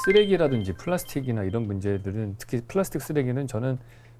쓰레기라든지 플라스틱이나 이런 문제들은 특히 플라스틱 쓰레기는 저는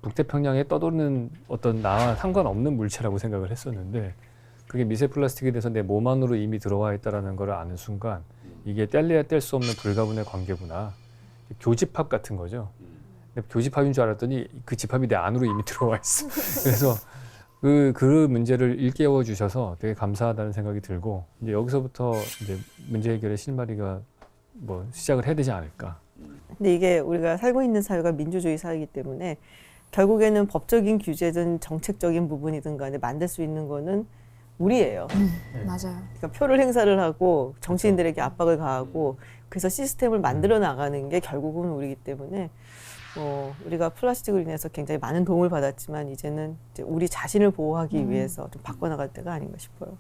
북태평양에 떠도는 어떤 나와 상관없는 물체라고 생각을 했었는데 그게 미세 플라스틱에 대해서 내 몸 안으로 이미 들어와 있다는 걸 아는 순간 이게 뗄래야 뗄 수 없는 불가분의 관계구나. 교집합 같은 거죠. 근데 교집합인 줄 알았더니 그 집합이 내 안으로 이미 들어와 있어. 그래서 그 문제를 일깨워 주셔서 되게 감사하다는 생각이 들고 이제 여기서부터 이제 문제 해결의 실마리가 뭐 시작을 해야 되지 않을까. 근데 이게 우리가 살고 있는 사회가 민주주의 사회이기 때문에 결국에는 법적인 규제든 정책적인 부분이든 간에 만들 수 있는 거는 우리예요. 맞아요. 그러니까 표를 행사를 하고 정치인들에게 압박을 가하고 그래서 시스템을 만들어 나가는 게 결국은 우리이기 때문에 우리가 플라스틱으로 인해서 굉장히 많은 도움을 받았지만 이제는 이제 우리 자신을 보호하기 위해서 좀 바꿔나갈 때가 아닌가 싶어요.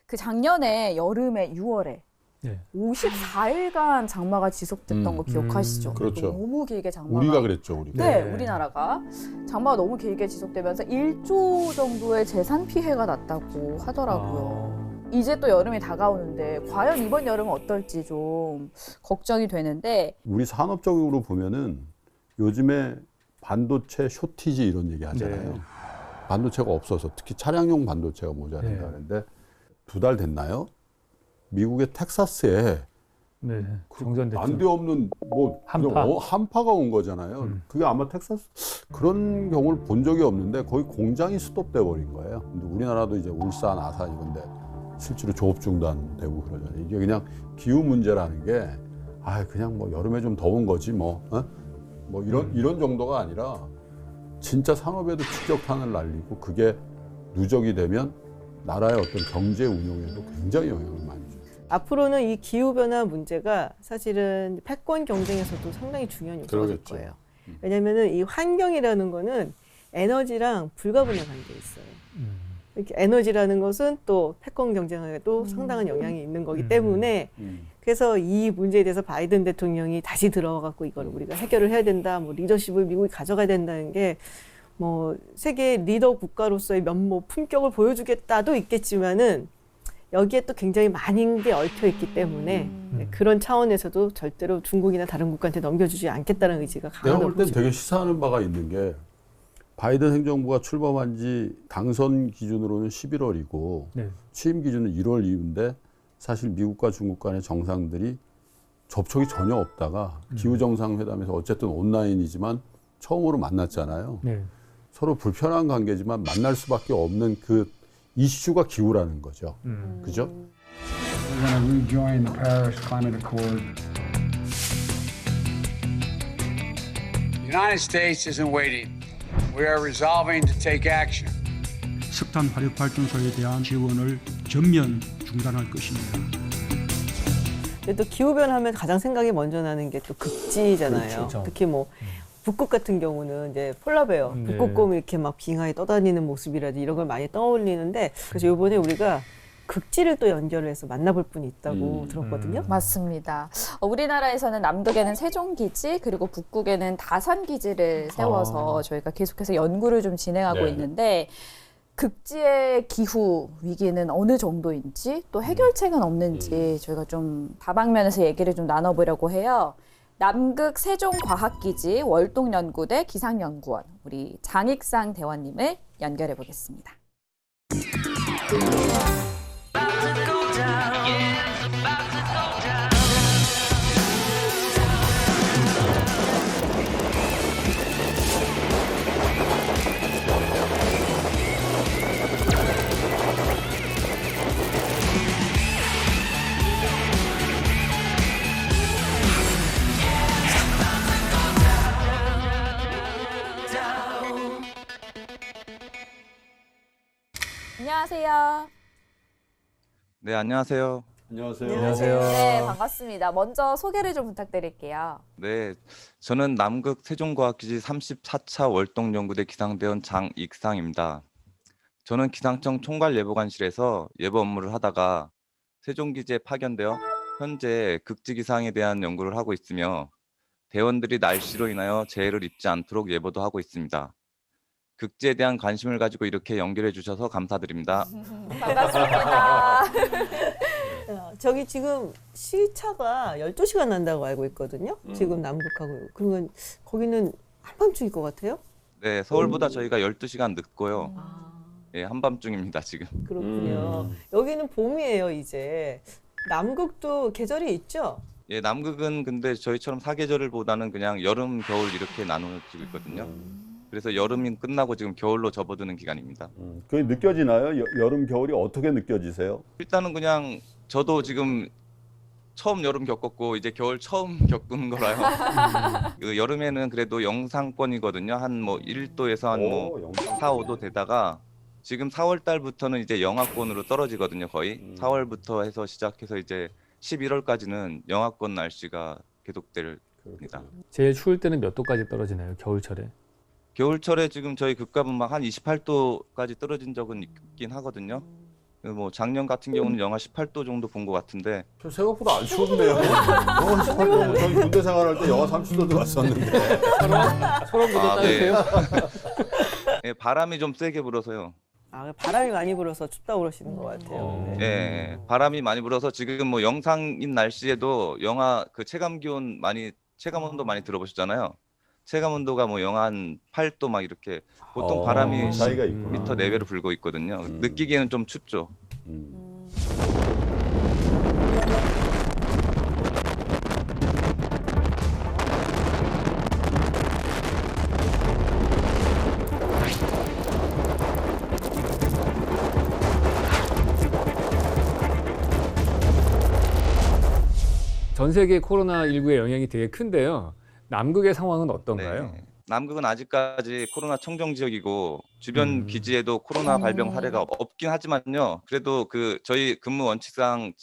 그 작년에 여름에 6월에 네. 54일간 장마가 지속됐던 거 기억하시죠? 그렇죠. 너무 길게 장마가. 우리가 그랬죠, 우리가. 네, 네. 우리나라가 장마가 너무 길게 지속되면서 1조 정도의 재산 피해가 났다고 하더라고요. 이제 또 여름이 다가오는데 과연 이번 여름은 어떨지 좀 걱정이 되는데 우리 산업적으로 보면은 요즘에 반도체 쇼티지 이런 얘기 하잖아요. 네. 반도체가 없어서 특히 차량용 반도체가 모자란다 하는데 2달 됐나요? 미국의 텍사스에 네, 정전됐죠. 난데없는 뭐 한파. 한파가 온 거잖아요. 그게 아마 텍사스 그런 경우를 본 적이 없는데 거의 공장이 스톱돼 버린 거예요. 근데 우리나라도 이제 울산, 아산 이런데 실제로 조업 중단되고 그러잖아요. 이게 그냥 기후 문제라는 게 그냥 뭐 여름에 좀 더운 거지 뭐 이런 정도가 아니라 진짜 산업에도 직격탄을 날리고 그게 누적이 되면 나라의 어떤 경제 운용에도 굉장히 영향을 많이 줘요. 앞으로는 이 기후변화 문제가 사실은 패권 경쟁에서도 상당히 중요한 요소가 될 그러겠죠. 거예요. 왜냐하면 이 환경이라는 거는 에너지랑 불가분의 관계에 있어요. 이렇게 에너지라는 것은 또 패권 경쟁에도 상당한 영향이 있는 거기 때문에 그래서 이 문제에 대해서 바이든 대통령이 다시 들어와갖고 이걸 우리가 해결을 해야 된다, 뭐 리더십을 미국이 가져가야 된다는 게 뭐 세계 리더 국가로서의 면모, 품격을 보여주겠다도 있겠지만은 여기에 또 굉장히 많은 게 얽혀 있기 때문에 그런 차원에서도 절대로 중국이나 다른 국가한테 넘겨주지 않겠다는 의지가 내가 강하다고 볼 땐 보죠. 되게 시사하는 바가 있는 게 바이든 행정부가 출범한 지 당선 기준으로는 11월이고 네. 취임 기준은 1월 이후인데 사실 미국과 중국 간의 정상들이 접촉이 전혀 없다가 기후정상회담에서 어쨌든 온라인이지만 처음으로 만났잖아요. 네. 서로 불편한 관계지만 만날 수밖에 없는 그 이슈가 기후라는 거죠. 그죠? We're going to rejoin the Paris Climate Accord. The United States isn't waiting. We are resolving to take action. 석탄 화력 발전소에 대한 지원을 전면 중단할 것입니다. 근데 또 기후변화하면 가장 생각이 먼저 나는 게 또 극지잖아요. 그렇죠. 특히 뭐 북극 같은 경우는 이제 폴라베어, 네. 북극곰이 이렇게 막 빙하에 떠다니는 모습이라든지 이런 걸 많이 떠올리는데 그래서 이번에 우리가 극지를 또 연결을 해서 만나볼 분이 있다고 들었거든요. 맞습니다. 우리나라에서는 남극에는 세종기지 그리고 북극에는 다산기지를 세워서 저희가 계속해서 연구를 좀 진행하고 네. 있는데 극지의 기후 위기는 어느 정도인지 또 해결책은 없는지 저희가 좀 다방면에서 얘기를 좀 나눠보려고 해요. 남극 세종과학기지 월동연구대 기상연구원 우리 장익상 대원님을 연결해 보겠습니다. 안녕하세요. 네, 안녕하세요. 안녕하세요. 안녕하세요. 네, 반갑습니다. 먼저 소개를 좀 부탁드릴게요. 네, 저는 남극 세종과학기지 34차 월동연구대 기상대원 장익상입니다. 저는 기상청 총괄예보관실에서 예보 업무를 하다가 세종기지에 파견되어 현재 극지 기상에 대한 연구를 하고 있으며 대원들이 날씨로 인하여 재해를 입지 않도록 예보도 하고 있습니다. 극지에 대한 관심을 가지고 이렇게 연결해 주셔서 감사드립니다. 반갑습니다. 저기 지금 시차가 12시간 난다고 알고 있거든요. 지금 남극하고. 그러면 거기는 한밤중일 것 같아요? 네, 서울보다 저희가 12시간 늦고요. 아, 예, 한밤중입니다, 지금. 그렇군요. 여기는 봄이에요, 이제. 남극도 계절이 있죠? 예, 남극은 근데 저희처럼 사계절을보다는 그냥 여름, 겨울 이렇게 나눠지고 있거든요. 그래서 여름이 끝나고 지금 겨울로 접어드는 기간입니다. 그게 느껴지나요? 여름, 겨울이 어떻게 느껴지세요? 일단은 그냥 저도 지금 처음 여름 겪었고 이제 겨울 처음 겪은 거라요. 그 여름에는 그래도 영상권이거든요. 한 뭐 1도에서 한 뭐 영상. 4, 5도 되다가 지금 4월 달부터는 이제 영하권으로 떨어지거든요. 거의 4월부터 해서 시작해서 이제 11월까지는 영하권 날씨가 계속됩니다. 제일 추울 때는 몇 도까지 떨어지나요? 겨울철에? 겨울철에 지금 저희 극갑은 막 한 28도까지 떨어진 적은 있긴 하거든요. 뭐 작년 같은 경우는 영하 18도 정도 본 것 같은데 저 생각보다 안 추운데요. 영하 18도. 저희 군대 생활할 때 영하 30도 들어왔었는데. 서울보다 따뜻해요? 네, 바람이 좀 세게 불어서요. 아, 바람이 많이 불어서 춥다고 그러시는 것 같아요. 네. 예, 바람이 많이 불어서 지금 뭐 영상인 날씨에도 영하 그 체감 온도 많이 들어보셨잖아요. 체감 온도가 뭐 영하 한 8도 막 이렇게 보통 바람이 차이가 있구나. 10m 내외로 불고 있거든요. 느끼기에는 좀 춥죠. 전 세계 코로나19의 영향이 되게 큰데요. 남극의 상황은 어떤가요? 네. 남극은 아직까지 코로나 청정 지역이고 주변 기지에도 코로나 발병 사례가 없긴 하지만요. 그래도 그 저희 근무 원칙상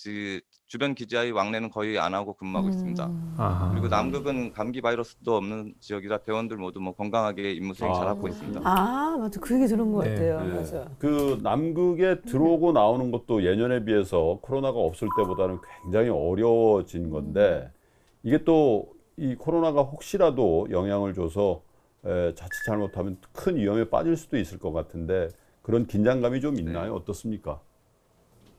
주변 기지와의 왕래는 거의 안 하고 근무하고 있습니다. 아하. 그리고 남극은 감기 바이러스도 없는 지역이라 대원들 모두 뭐 건강하게 임무 수행 잘하고 있습니다. 아, 맞아. 그 얘기 들은 것 네. 같아요. 네. 맞아. 그 남극에 들어오고 나오는 것도 예년에 비해서 코로나가 없을 때보다는 굉장히 어려워진 건데 이게 또 이 코로나가 혹시라도 영향을 줘서 자칫 잘못하면 큰 위험에 빠질 수도 있을 것 같은데 그런 긴장감이 좀 있나요? 어떻습니까?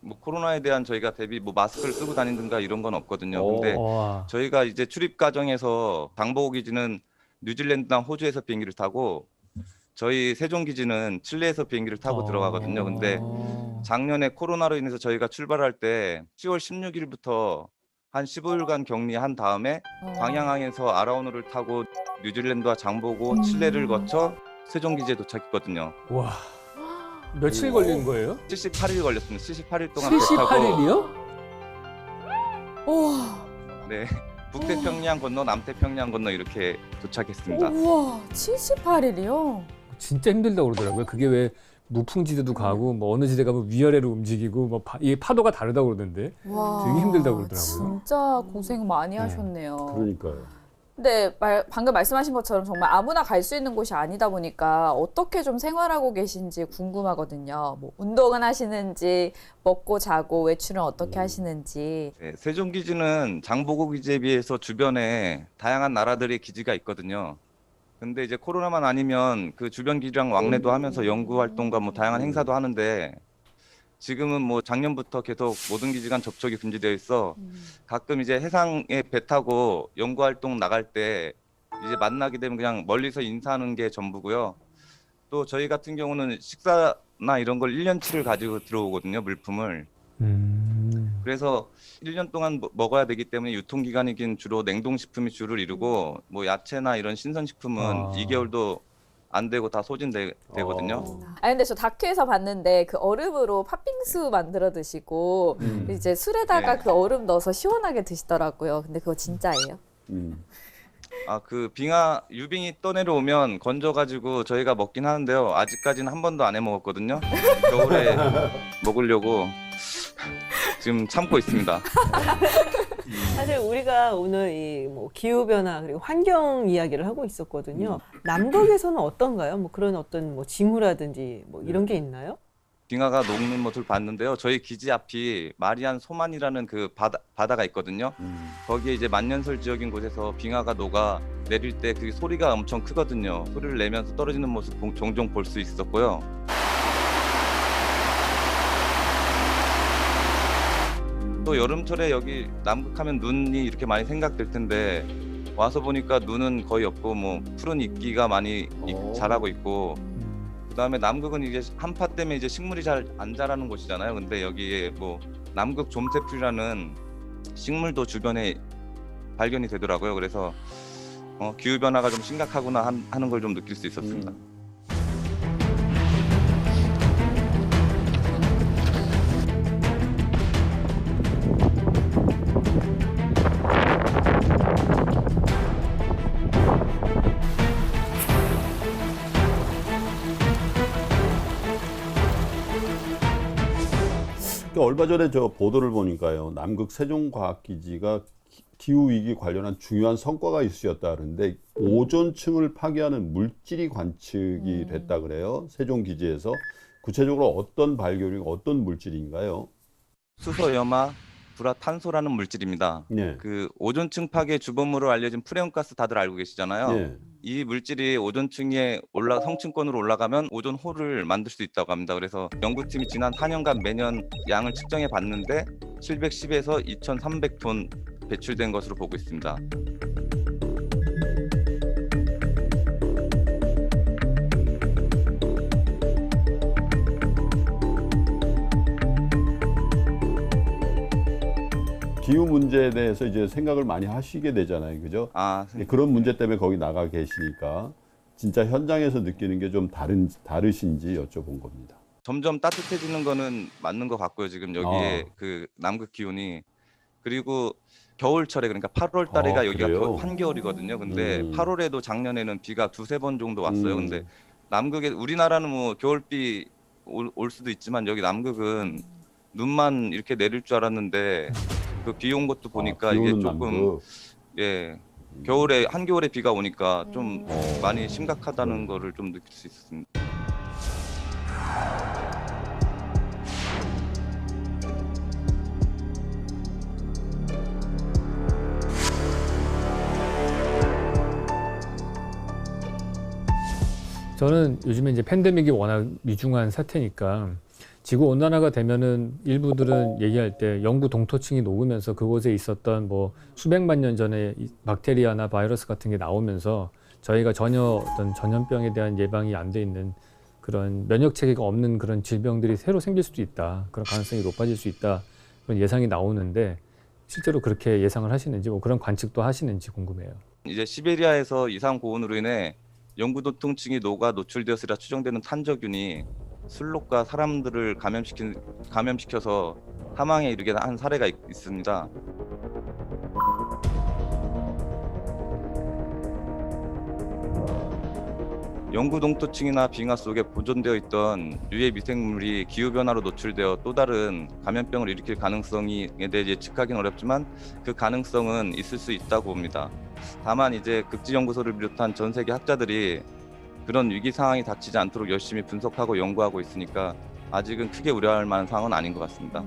뭐 코로나에 대한 저희가 대비 뭐 마스크를 쓰고 다니든가 이런 건 없거든요. 근데 와. 저희가 이제 출입 과정에서 장보고 기지는 뉴질랜드나 호주에서 비행기를 타고 저희 세종 기지는 칠레에서 비행기를 타고 들어가거든요. 근데 작년에 코로나로 인해서 저희가 출발할 때 10월 16일부터 한 15일간 격리한 다음에 광양항에서 아라오누를 타고 뉴질랜드와 장보고 칠레를 거쳐 세종 기지에 도착했거든요. 와. 며칠 걸린 거예요? 78일 걸렸습니다. 78일 동안 배 타고 78일이요? 우와, 네. 북태평양 건너 남태평양 건너 이렇게 도착했습니다. 우와, 78일이요? 진짜 힘들다고 그러더라고요. 그게 왜 무풍지대도 가고 뭐 어느 지대 가면 위아래로 움직이고 뭐 이게 파도가 다르다고 그러던데 와, 되게 힘들다고 그러더라고요. 진짜 고생 많이 네. 하셨네요. 그러니까요. 근데 방금 말씀하신 것처럼 정말 아무나 갈 수 있는 곳이 아니다 보니까 어떻게 좀 생활하고 계신지 궁금하거든요. 뭐 운동은 하시는지, 먹고 자고 외출은 어떻게 하시는지. 네, 세종 기지는 장보고 기지에 비해서 주변에 다양한 나라들의 기지가 있거든요. 근데 이제 코로나만 아니면 그 주변 기지랑 왕래도 하면서 연구 활동과 뭐 다양한 행사도 하는데 지금은 뭐 작년부터 계속 모든 기지 간 접촉이 금지되어 있어 가끔 이제 해상에 배 타고 연구 활동 나갈 때 이제 만나게 되면 그냥 멀리서 인사하는 게 전부고요. 또 저희 같은 경우는 식사나 이런 걸 1년치를 가지고 들어오거든요, 물품을. 그래서 1년 동안 먹어야 되기 때문에 유통기간이긴 주로 냉동식품이 주를 이루고 뭐 야채나 이런 신선식품은 2개월도 안 되고 다 소진되거든요. 아 근데 저 다큐에서 봤는데 그 얼음으로 팥빙수 만들어 드시고 이제 술에다가 네. 그 얼음 넣어서 시원하게 드시더라고요. 근데 그거 진짜예요? 그 빙하 유빙이 떠내려오면 건져가지고 저희가 먹긴 하는데요. 아직까지는 한 번도 안 해 먹었거든요. 겨울에 먹으려고 지금 참고 있습니다. 사실 우리가 오늘 이 뭐 기후 변화 그리고 환경 이야기를 하고 있었거든요. 남극에서는 어떤가요? 뭐 그런 어떤 뭐 징후라든지 뭐 이런 게 있나요? 빙하가 녹는 모습을 봤는데요. 저희 기지 앞이 마리안 소만이라는 그 바다가 있거든요. 거기에 이제 만년설 지역인 곳에서 빙하가 녹아 내릴 때 그 소리가 엄청 크거든요. 소리를 내면서 떨어지는 모습 종종 볼 수 있었고요. 또 여름철에 여기 남극하면 눈이 이렇게 많이 생각될 텐데 와서 보니까 눈은 거의 없고 뭐 푸른 잎기가 많이 자라고 있고, 그다음에 남극은 이제 한파 때문에 이제 식물이 잘 안 자라는 곳이잖아요. 근데 여기에 뭐 남극 좀새풀이라는 식물도 주변에 발견이 되더라고요. 그래서 기후 변화가 좀 심각하구나 하는 걸 좀 느낄 수 있었습니다. 얼마 전에 저 보도를 보니까요, 남극 세종과학기지가 기후 위기 관련한 중요한 성과가 이슈였다 그러는데 오존층을 파괴하는 물질이 관측이 됐다 그래요. 세종기지에서 구체적으로 어떤 발견이고 어떤 물질인가요? 수소, 염화, 불화탄소라는 물질입니다. 네. 그 오존층 파괴 주범으로 알려진 프레온가스 다들 알고 계시잖아요. 네. 이 물질이 오존층에 성층권으로 올라가면 오존홀을 만들 수 있다고 합니다. 그래서 연구팀이 지난 4년간 매년 양을 측정해 봤는데 710에서 2,300톤 배출된 것으로 보고 있습니다. 기후 문제에 대해서 이제 생각을 많이 하시게 되잖아요, 그죠? 그런 문제 때문에 거기 나가 계시니까 진짜 현장에서 느끼는 게 좀 다르신지 여쭤본 겁니다. 점점 따뜻해지는 거는 맞는 것 같고요. 지금 여기에 그 남극 기온이, 그리고 겨울철에 그러니까 8월 달에가 여기가 그래요? 한겨울이거든요. 근데 8월에도 작년에는 비가 두세 번 정도 왔어요. 근데 남극에 우리나라는 뭐 겨울비 올 수도 있지만 여기 남극은 눈만 이렇게 내릴 줄 알았는데 그 비 온 것도 보니까 이게 조금 겨울에 한겨울에 비가 오니까 좀 많이 심각하다는 거를 좀 느낄 수 있습니다. 저는 요즘에 이제 팬데믹이 워낙 위중한 사태니까 지구 온난화가 되면은 일부들은 얘기할 때 영구 동토층이 녹으면서 그곳에 있었던 뭐 수백만 년 전에 박테리아나 바이러스 같은 게 나오면서 저희가 전혀 어떤 전염병에 대한 예방이 안 돼 있는 그런 면역 체계가 없는 그런 질병들이 새로 생길 수도 있다. 그런 가능성이 높아질 수 있다. 그런 예상이 나오는데 실제로 그렇게 예상을 하시는지 뭐 그런 관측도 하시는지 궁금해요. 이제 시베리아에서 이상 고온으로 인해 영구 동토층이 녹아 노출되었으리라 추정되는 탄저균이 술록과 사람들을 감염시켜서 사망에 이르게 한 사례가 있습니다. 영구 동토층이나 빙하 속에 보존되어 있던 유해 미생물이 기후변화로 노출되어 또 다른 감염병을 일으킬 가능성에 대해 예측하기는 어렵지만 그 가능성은 있을 수 있다고 봅니다. 다만 이제 극지연구소를 비롯한 전 세계 학자들이 그런 위기 상황이 닥치지 않도록 열심히 분석하고 연구하고 있으니까 아직은 크게 우려할 만한 상황은 아닌 것 같습니다.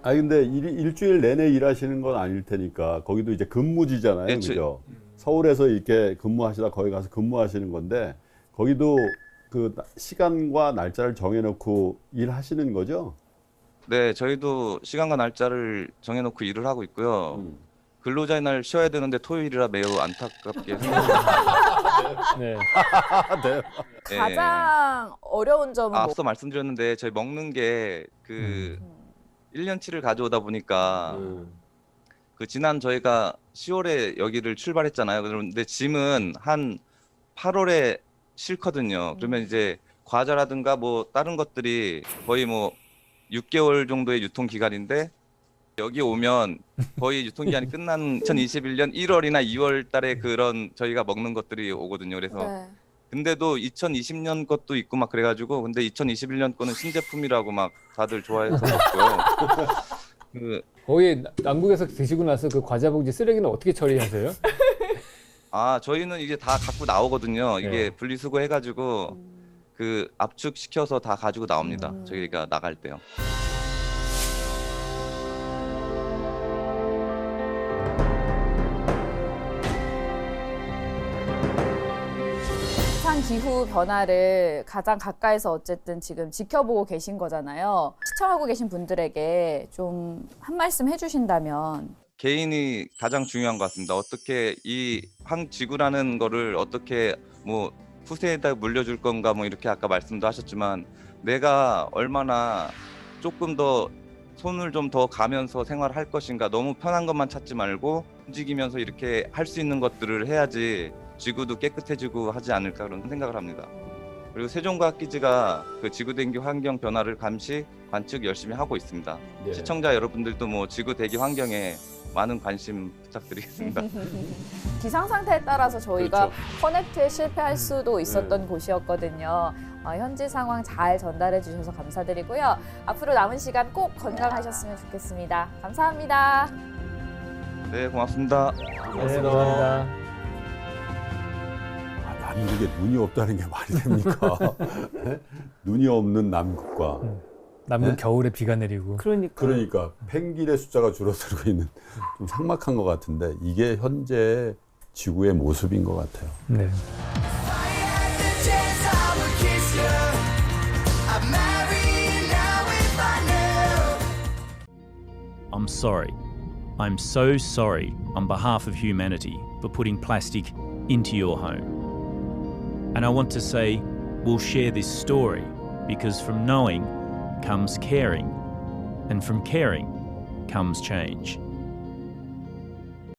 근데 일주일 내내 일하시는 건 아닐 테니까 거기도 이제 근무지잖아요, 네, 그죠? 서울에서 이렇게 근무하시다 거기 가서 근무하시는 건데 거기도 그 시간과 날짜를 정해놓고 일하시는 거죠? 네, 저희도 시간과 날짜를 정해놓고 일을 하고 있고요. 근로자의 날 쉬어야 되는데 토요일이라 매우 안타깝게 생각합니다. 네. 네. 가장 어려운 점은 앞서 말씀드렸는데 저희 먹는 게 그 1년치를 가져오다 보니까 그 지난 저희가 10월에 여기를 출발했잖아요. 그런데 짐은 한 8월에 싫거든요. 그러면 이제 과자라든가 뭐 다른 것들이 거의 뭐 6개월 정도의 유통 기간인데 여기 오면 거의 유통기한이 끝난 2021년 1월이나 2월 달에 그런 저희가 먹는 것들이 오거든요. 그래서 네. 근데도 2020년 것도 있고 막 그래가지고 근데 2021년 거는 신제품이라고 막 다들 좋아해서 먹고요. 그 거기 남극에서 드시고 나서 그 과자 봉지 쓰레기는 어떻게 처리하세요? 저희는 이제 다 갖고 나오거든요. 이게 네. 분리수거 해가지고 그 압축시켜서 다 가지고 나옵니다. 저희가 나갈 때요. 기상 기후 변화를 가장 가까이서 어쨌든 지금 지켜보고 계신 거잖아요. 시청하고 계신 분들에게 좀 한 말씀 해주신다면. 개인이 가장 중요한 것 같습니다. 어떻게 이 지구라는 거를 어떻게 뭐 후세에다 물려줄 건가 뭐 이렇게 아까 말씀도 하셨지만 내가 얼마나 조금 더 손을 좀 더 가면서 생활할 것인가 너무 편한 것만 찾지 말고 움직이면서 이렇게 할 수 있는 것들을 해야지 지구도 깨끗해지고 하지 않을까 그런 생각을 합니다. 그리고 세종과학기지가 그 지구 대기 환경 변화를 감시 관측 열심히 하고 있습니다. 네. 시청자 여러분들도 뭐 지구 대기 환경에 많은 관심 부탁드리겠습니다. 기상 상태에 따라서 저희가 그렇죠. 커넥트에 실패할 수도 있었던 곳이었거든요. 현지 상황 잘 전달해 주셔서 감사드리고요. 앞으로 남은 시간 꼭 건강하셨으면 좋겠습니다. 감사합니다. 네, 고맙습니다. 네, 감사합니다. 남극에 눈이 없다는 게 말이 됩니까? 네? 눈이 없는 남극과 남극 네? 겨울에 비가 내리고. 그러니까 펭귄의 숫자가 줄어들고 있는 좀 삭막한 것 같은데 이게 현재 지구의 모습인 것 같아요. 네. I'm sorry. I'm so sorry on behalf of humanity for putting plastic into your home. And I want to say we'll share this story because from knowing comes caring, and from caring comes change.